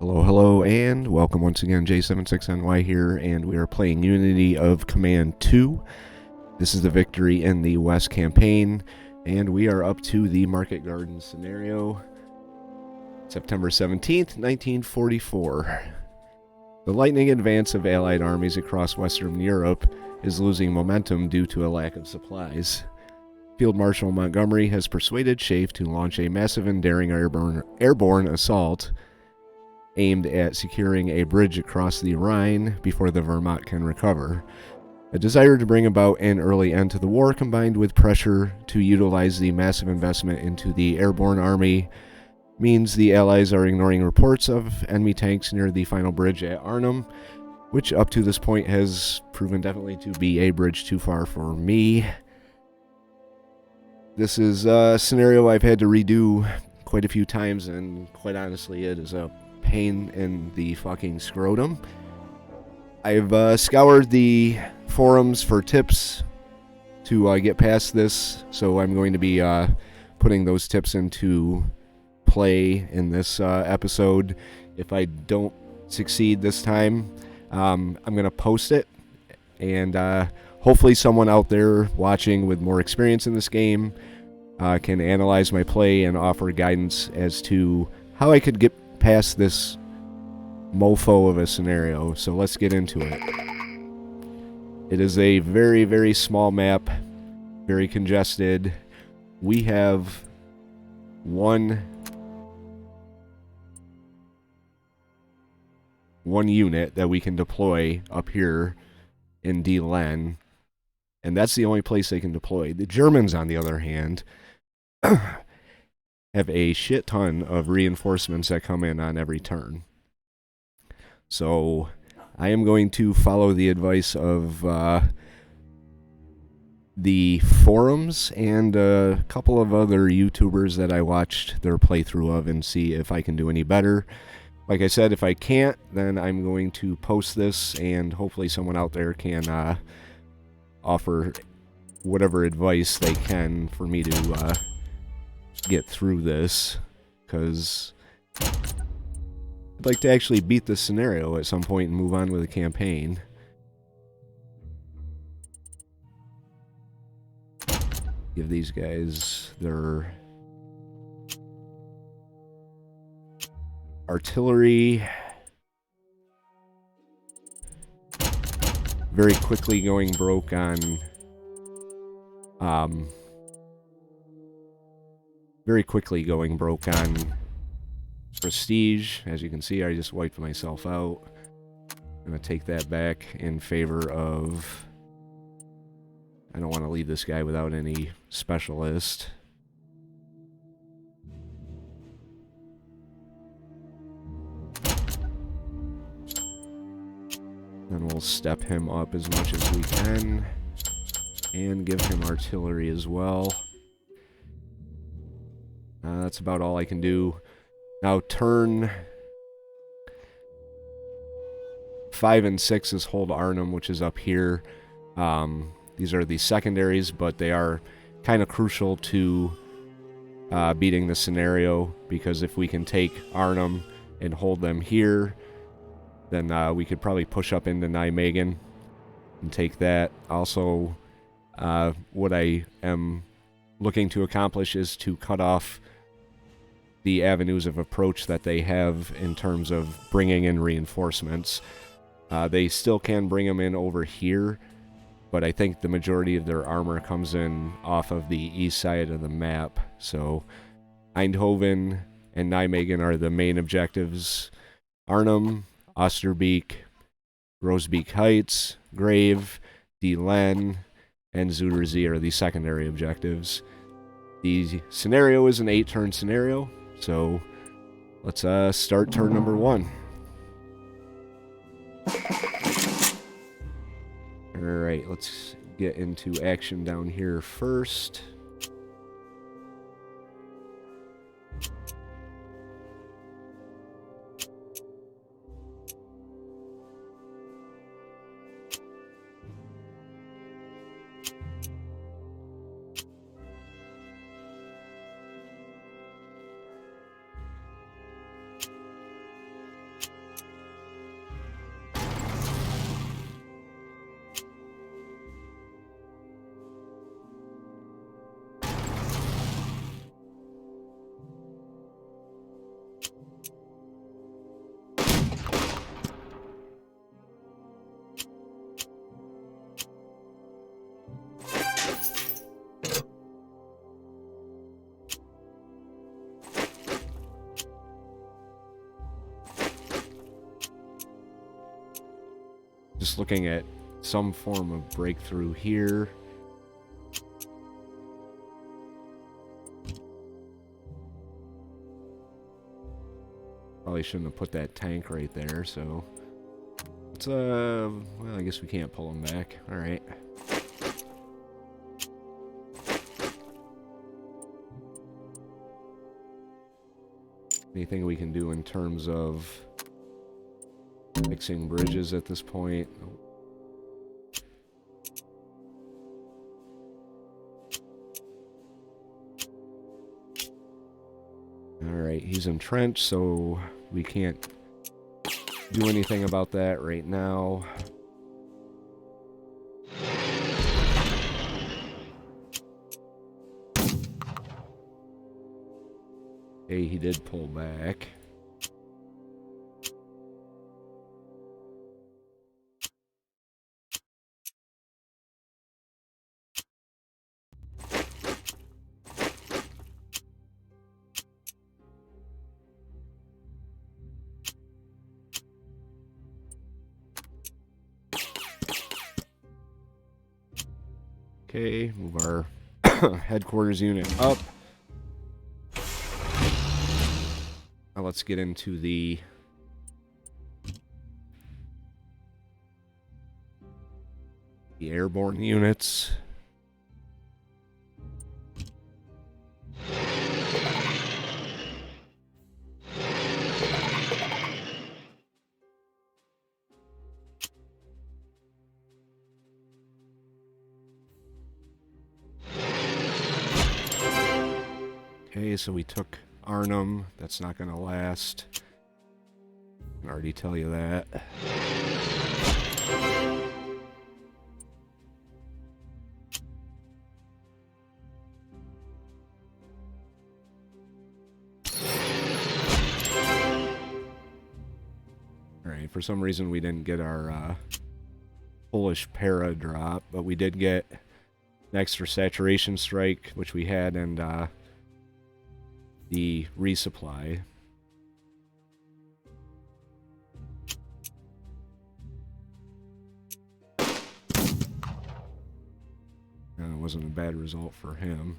Hello, hello, and welcome once again. J76NY here, and we are playing Unity of Command 2. This is the victory in the West campaign, and we are up to the Market Garden scenario. September 17th, 1944. The lightning advance of Allied armies across Western Europe is losing momentum due to a lack of supplies. Field Marshal Montgomery has persuaded Schaeff to launch a massive and daring airborne assault aimed at securing a bridge across the Rhine before the Wehrmacht can recover. A desire to bring about an early end to the war combined with pressure to utilize the massive investment into the airborne army means the Allies are ignoring reports of enemy tanks near the final bridge at Arnhem, which up to this point has proven definitely to be a bridge too far for me. This is a scenario I've had to redo quite a few times, and quite honestly it is a pain in the fucking scrotum. I've scoured the forums for tips to get past this, so I'm going to be putting those tips into play in this episode. If I don't succeed this time, I'm going to post it, and hopefully someone out there watching with more experience in this game can analyze my play and offer guidance as to how I could get past this mofo of a scenario. So let's get into it. It is a very, very small map, very congested. We have one unit that we can deploy up here in D-Len, and that's the only place they can deploy. The Germans, on the other hand, have a shit ton of reinforcements that come in on every turn. So I am going to follow the advice of the forums and a couple of other YouTubers that I watched their playthrough of and see if I can do any better. Like I said, if I can't, then I'm going to post this, and hopefully someone out there can offer whatever advice they can for me to get through this, because I'd like to actually beat this scenario at some point and move on with the campaign. Give these guys their artillery. Very quickly going broke on prestige. As you can see, I just wiped myself out. I'm going to take that back in favor of... I don't want to leave this guy without any specialist. Then we'll step him up as much as we can and give him artillery as well. That's about all I can do. Now turn 5 and 6 is hold Arnhem, which is up here. These are the secondaries, but they are kind of crucial to beating the scenario, because if we can take Arnhem and hold them here, then we could probably push up into Nijmegen and take that. Also, what I am looking to accomplish is to cut off the avenues of approach that they have in terms of bringing in reinforcements. They still can bring them in over here, but I think the majority of their armor comes in off of the east side of the map. So Eindhoven and Nijmegen are the main objectives. Arnhem, Oosterbeek, Roosbeek Heights, Grave, D-Len, and Zuiderzee are the secondary objectives. The scenario is an 8-turn scenario, so let's start turn number 1. Alright, let's get into action down here first. Just looking at some form of breakthrough here. Probably shouldn't have put that tank right there, so... Let's, well, I guess we can't pull him back. Alright. Anything we can do in terms of fixing bridges at this point? Alright, he's entrenched, so we can't do anything about that right now. Okay, he did pull back. Okay, move our headquarters unit up. Now let's get into the airborne units. Okay, so we took Arnhem. That's not going to last. I can already tell you that. Alright, for some reason we didn't get our Polish para drop, but we did get an extra saturation strike, which we had, and the resupply. And it wasn't a bad result for him.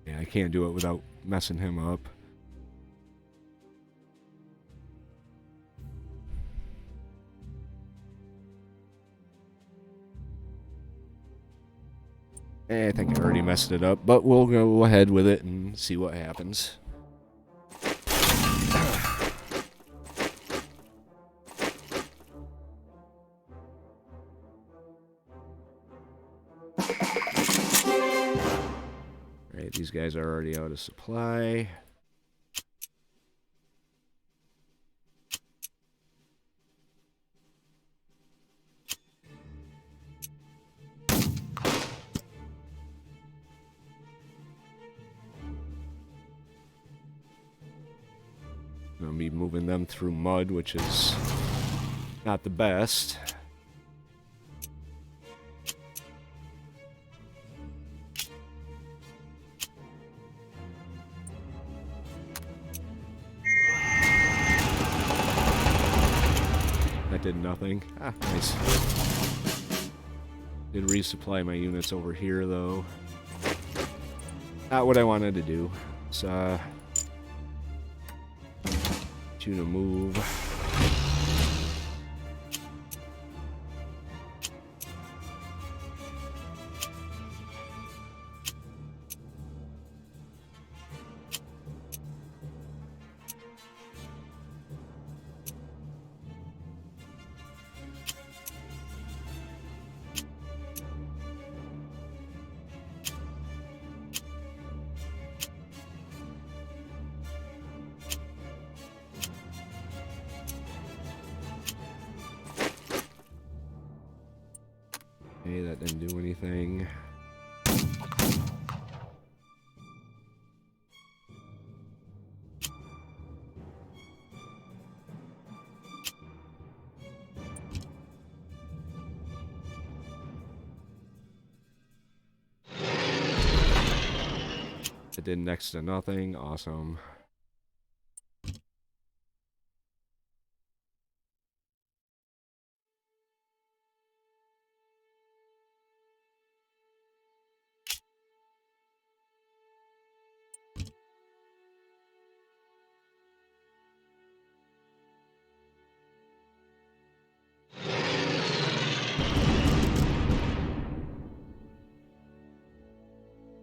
Yeah, I can't do it without messing him up. I think I already messed it up, but we'll go ahead with it and see what happens. Alright, these guys are already out of supply. I'll be moving them through mud, which is not the best. That did nothing. Ah, nice. Did resupply my units over here, though. Not what I wanted to do. So, to move. Okay, that didn't do anything. It did next to nothing. Awesome.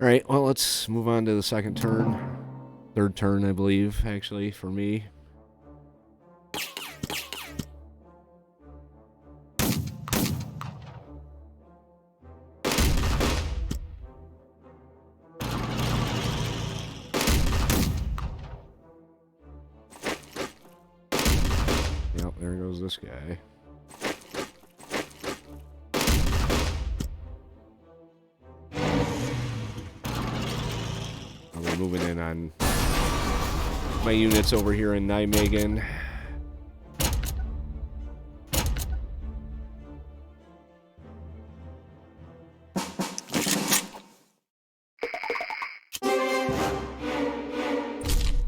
Alright, well, let's move on to the second turn. Third turn, I believe, actually, for me. Yep, there goes this guy. I'll be moving in on my units over here in Nijmegen.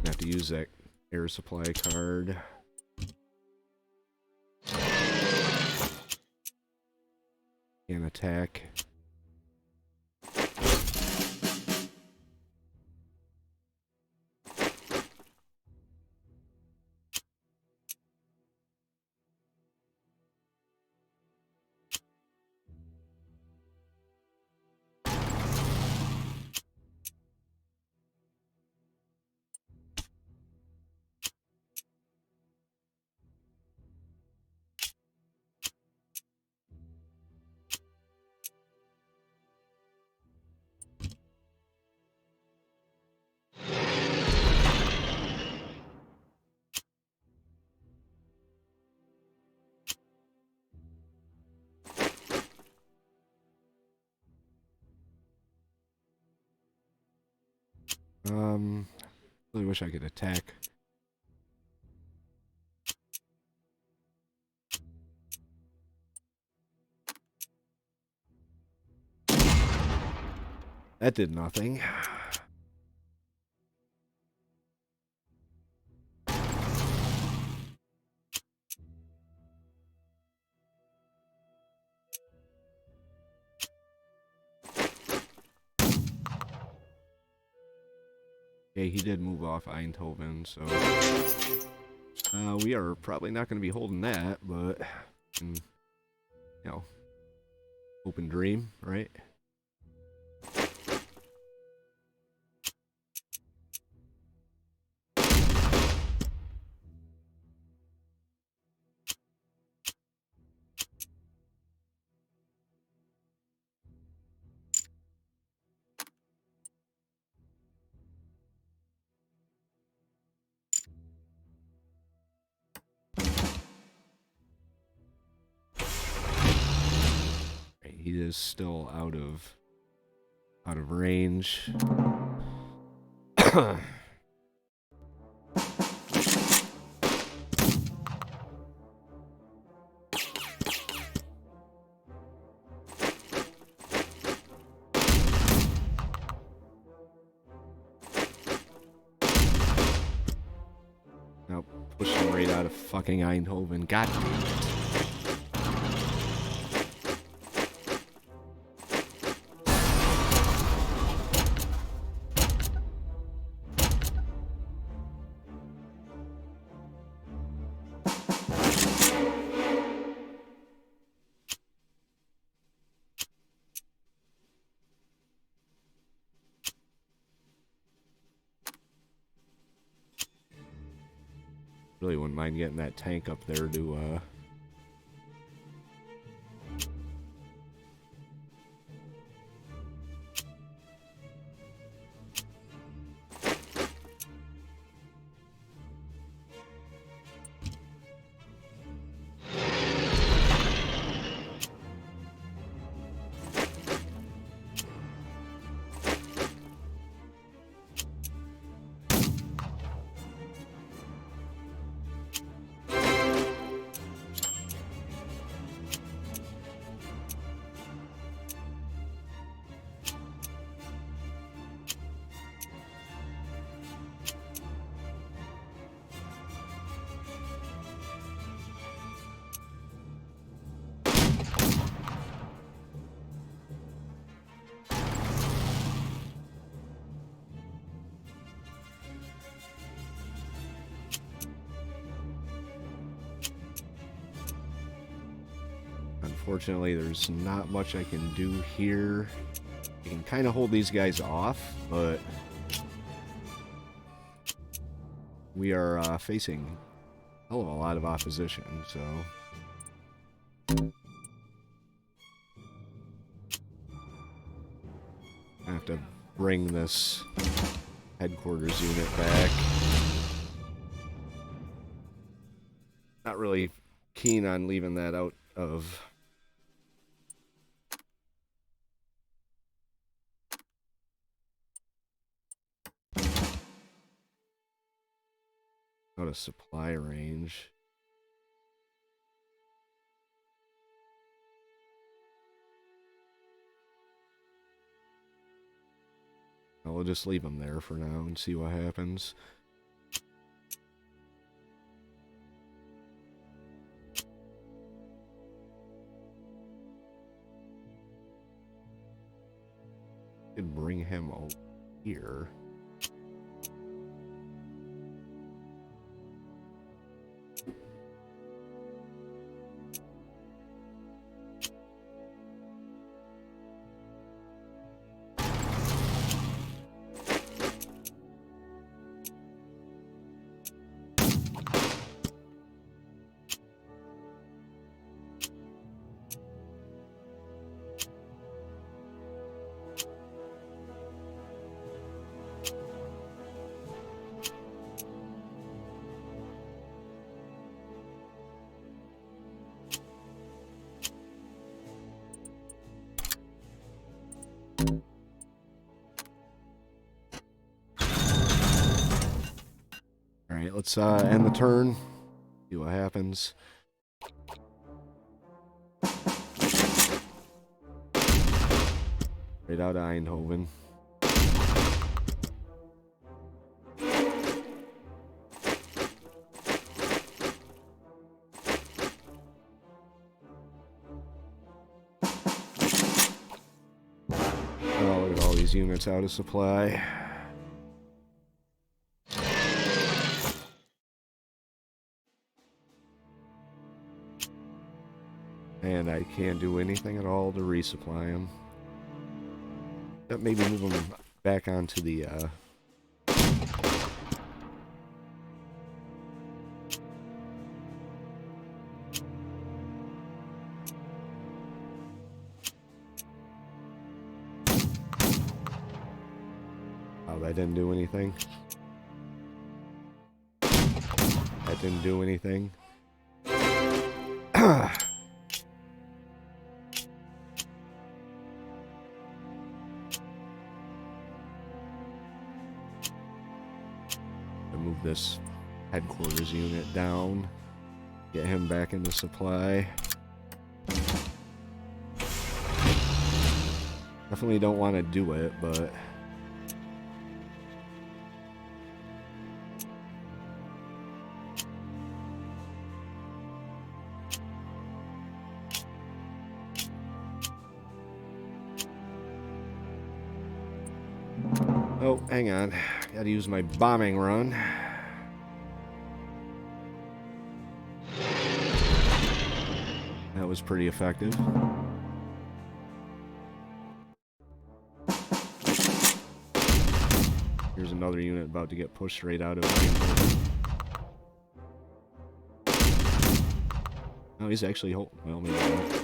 Have to use that air supply card. Can attack. Really wish I could attack. That did nothing. Okay, he did move off Eindhoven, so we are probably not going to be holding that, but you know, open dream, right? He is still out of range. Now push him right out of fucking Eindhoven. God damn it. Really wouldn't mind getting that tank up there to Unfortunately, there's not much I can do here. I can kind of hold these guys off, but we are facing a hell of a lot of opposition, so... I have to bring this headquarters unit back. Not really keen on leaving that out of... out of supply range. I'll just leave them there for now and see what happens. Could bring him over here. Alright, let's end the turn. See what happens. Right out of Eindhoven. Oh, look at all these units out of supply. And I can't do anything at all to resupply them. Maybe move them back onto the oh, that didn't do anything. That didn't do anything. Move this headquarters unit down. Get him back into supply. Definitely don't want to do it, but... oh, hang on. Gotta use my bombing run. That was pretty effective. Here's another unit about to get pushed right out of it. Oh, he's actually holding. Well, maybe not.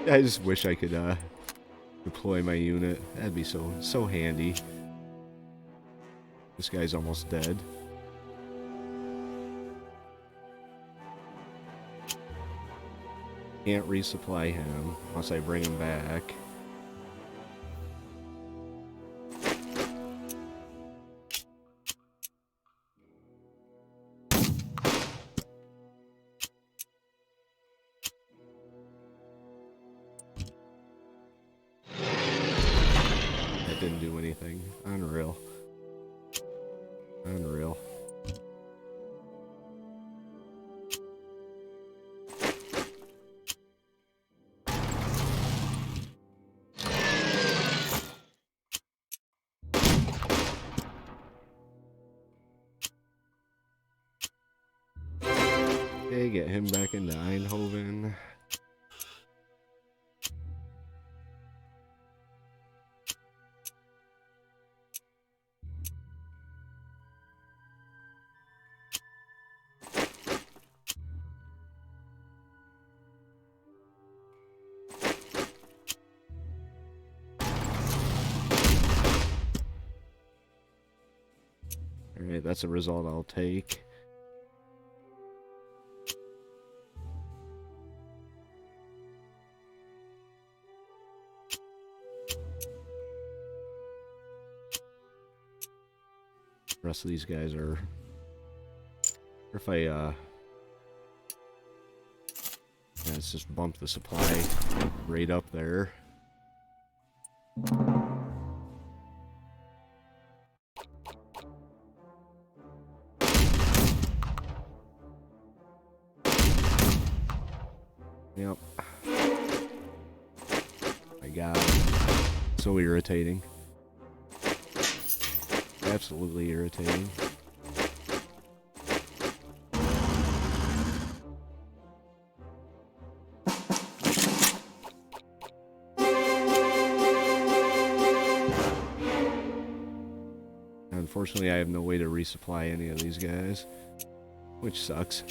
I just wish I could deploy my unit. That'd be so handy. This guy's almost dead. Can't resupply him unless I bring him back. Didn't do anything. Unreal. Unreal. Okay, get him back into Eindhoven. Alright, that's a result I'll take. The rest of these guys are... If I, let's just bump the supply right up there. Yep. My God. So irritating. Absolutely irritating. Unfortunately, I have no way to resupply any of these guys, which sucks.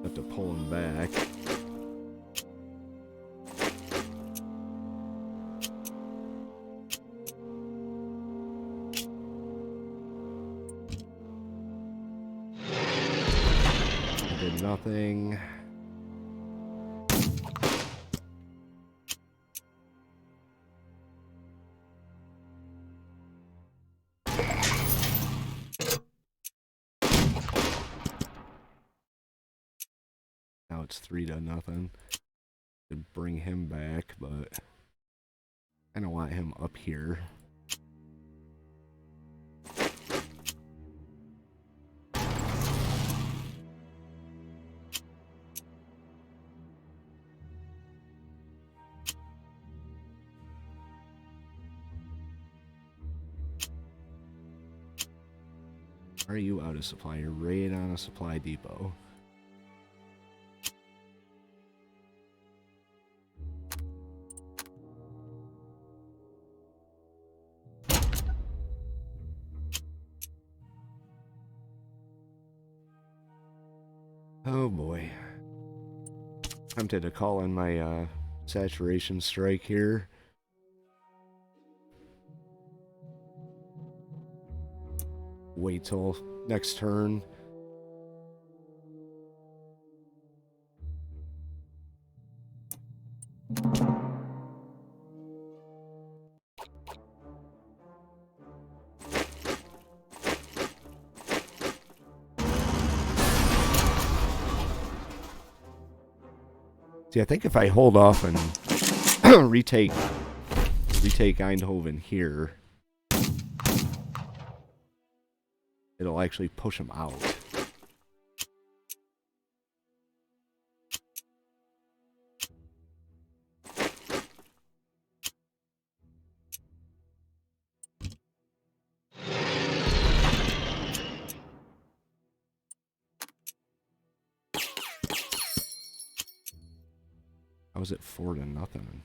Have to pull them back. Did nothing. Now it's 3-0. Could bring him back, but I don't want him up here. Are you out of supply? You're right on a supply depot. Oh boy. Tempted to call in my saturation strike here. Wait till next turn. See, I think if I hold off and retake Eindhoven here, it'll actually push them out. I was at 4-0.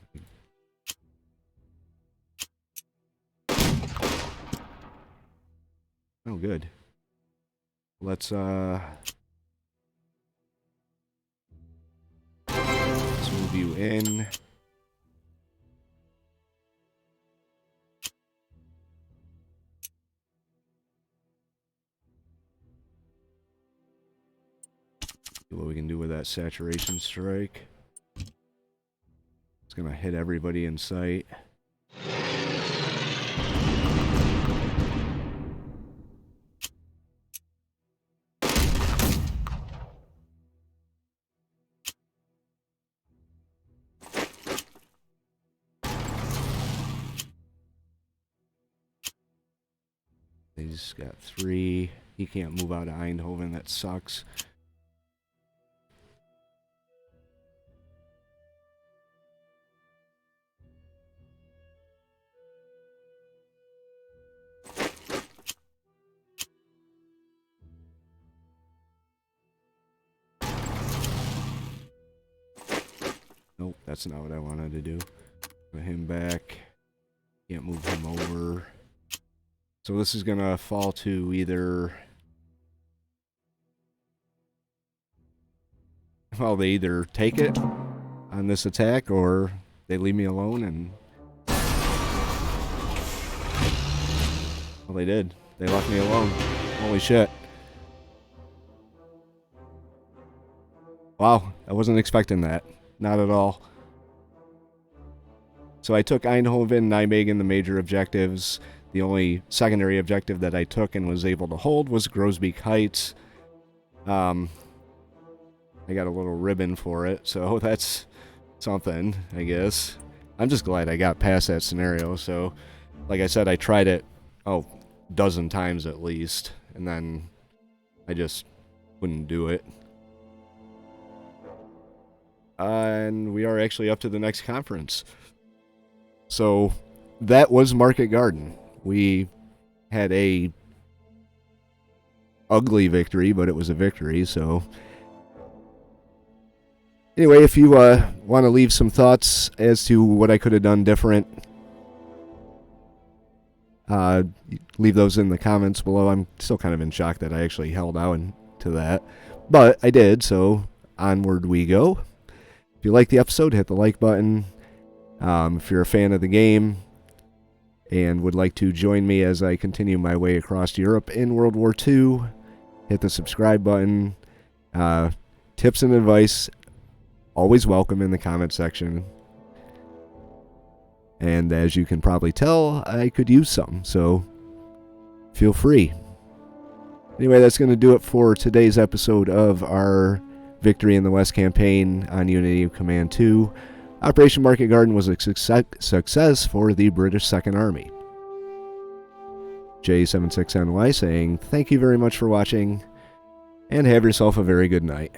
Oh, good. Let's move you in. See what we can do with that saturation strike. It's gonna hit everybody in sight. He's got 3. He can't move out of Eindhoven. That sucks. Nope, that's not what I wanted to do. Put him back. Can't move him over. So this is going to fall to either... Well, they either take it on this attack, or they leave me alone, and... Well, they did. They left me alone. Holy shit. Wow, I wasn't expecting that. Not at all. So I took Eindhoven, Nijmegen, the major objectives. The only secondary objective that I took and was able to hold was Grosbeek Heights. I got a little ribbon for it, so that's something, I guess. I'm just glad I got past that scenario. So, like I said, I tried it, a dozen times at least, and then I just wouldn't do it. And we are actually up to the next conference. So, that was Market Garden. We had a ugly victory, but it was a victory, so... Anyway, if you want to leave some thoughts as to what I could have done different, leave those in the comments below. I'm still kind of in shock that I actually held on to that. But I did, so onward we go. If you like the episode, hit the like button. If you're a fan of the game and would like to join me as I continue my way across Europe in World War II, hit the subscribe button. Tips and advice, always welcome in the comment section. And as you can probably tell, I could use some, so feel free. Anyway, that's going to do it for today's episode of our Victory in the West campaign on Unity of Command 2. Operation Market Garden was a success for the British Second Army. J76NY saying thank you very much for watching, and have yourself a very good night.